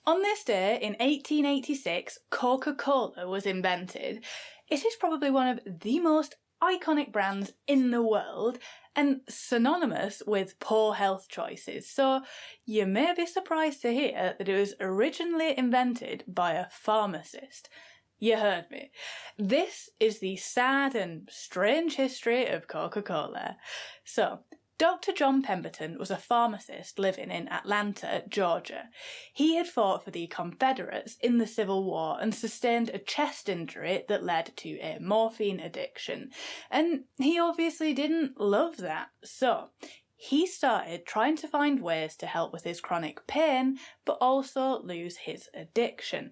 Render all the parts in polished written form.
On this day in 1886, Coca-Cola was invented. It is probably one of the most iconic brands in the world and synonymous with poor health choices, so you may be surprised to hear that it was originally invented by a pharmacist. You heard me. This is the sad and strange history of Coca-Cola. So, Dr. John Pemberton was a pharmacist living in Atlanta, Georgia. He had fought for the Confederates in the Civil War and sustained a chest injury that led to a morphine addiction. And he obviously didn't love that, so he started trying to find ways to help with his chronic pain, but also lose his addiction.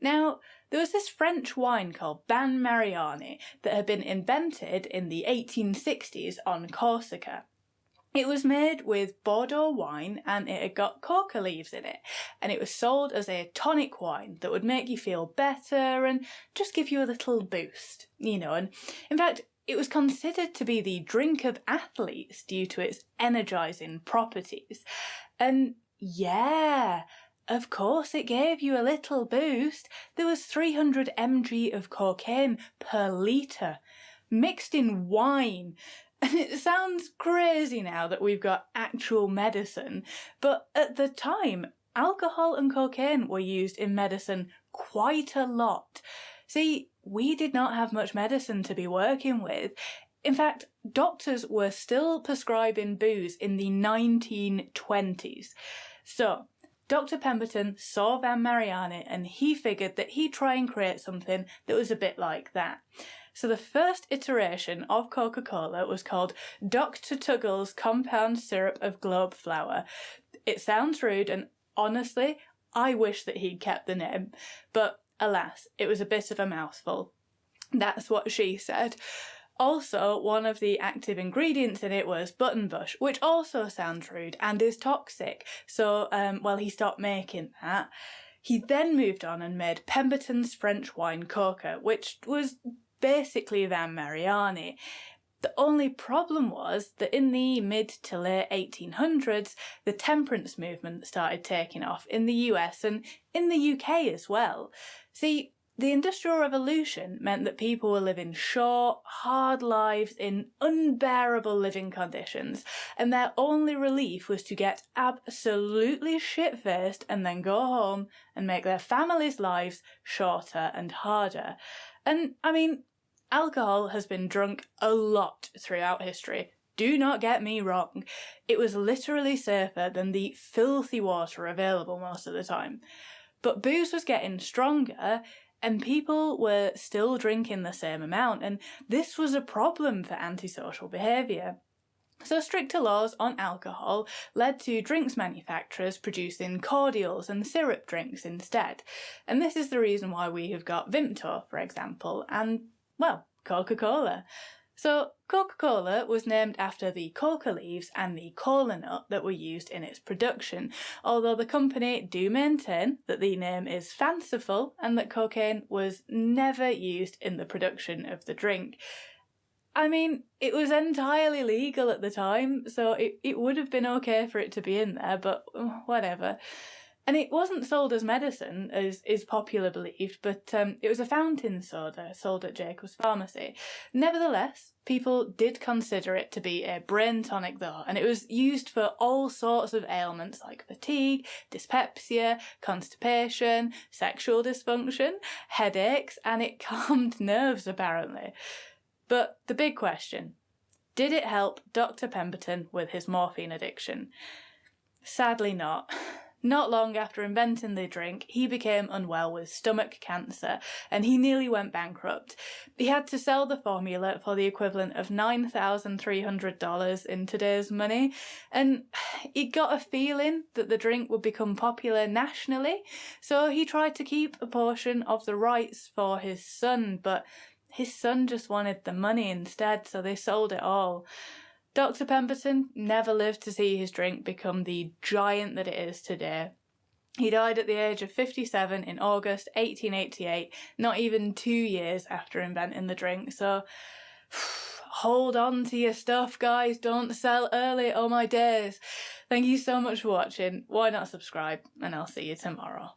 Now, there was this French wine called Vin Mariani that had been invented in the 1860s on Corsica. It was made with Bordeaux wine and it had got coca leaves in it, and it was sold as a tonic wine that would make you feel better and just give you a little boost, and in fact, it was considered to be the drink of athletes due to its energising properties. And yeah, of course it gave you a little boost. There was 300 mg of cocaine per litre, mixed in wine. And it sounds crazy now that we've got actual medicine, but at the time, alcohol and cocaine were used in medicine quite a lot. See, we did not have much medicine to be working with. In fact, doctors were still prescribing booze in the 1920s. So, Dr. Pemberton saw Vin Mariani and he figured that he'd try and create something that was a bit like that. So the first iteration of Coca-Cola was called Dr. Tuggle's Compound Syrup of Globe Flour. It sounds rude, and honestly, I wish that he'd kept the name, but alas, it was a bit of a mouthful. That's what she said. Also, one of the active ingredients in it was buttonbush, which also sounds rude and is toxic, so he stopped making that. He then moved on and made Pemberton's French wine coca, which was basically Vin Mariani. The only problem was that in the mid to late 1800s, the temperance movement started taking off in the US and in the UK as well. See, the Industrial Revolution meant that people were living short, hard lives in unbearable living conditions, and their only relief was to get absolutely shit-faced and then go home and make their families' lives shorter and harder. And, alcohol has been drunk a lot throughout history. Do not get me wrong. It was literally safer than the filthy water available most of the time. But booze was getting stronger, and people were still drinking the same amount, and this was a problem for antisocial behaviour. So stricter laws on alcohol led to drinks manufacturers producing cordials and syrup drinks instead. And this is the reason why we have got Vimto, for example, and, Coca-Cola. So Coca-Cola was named after the coca leaves and the cola nut that were used in its production, although the company do maintain that the name is fanciful and that cocaine was never used in the production of the drink. It was entirely legal at the time, so it would have been okay for it to be in there, but whatever. And it wasn't sold as medicine, as is popularly believed, but it was a fountain soda sold at Jacob's Pharmacy. Nevertheless, people did consider it to be a brain tonic though, and it was used for all sorts of ailments like fatigue, dyspepsia, constipation, sexual dysfunction, headaches, and it calmed nerves apparently. But the big question, did it help Dr. Pemberton with his morphine addiction? Sadly not. Not long after inventing the drink, he became unwell with stomach cancer and he nearly went bankrupt. He had to sell the formula for the equivalent of $9,300 in today's money, and he got a feeling that the drink would become popular nationally, so he tried to keep a portion of the rights for his son, but his son just wanted the money instead, so they sold it all. Dr. Pemberton never lived to see his drink become the giant that it is today. He died at the age of 57 in August 1888, not even 2 years after inventing the drink, so hold on to your stuff, guys. Don't sell early, oh my days. Thank you so much for watching. Why not subscribe? And I'll see you tomorrow.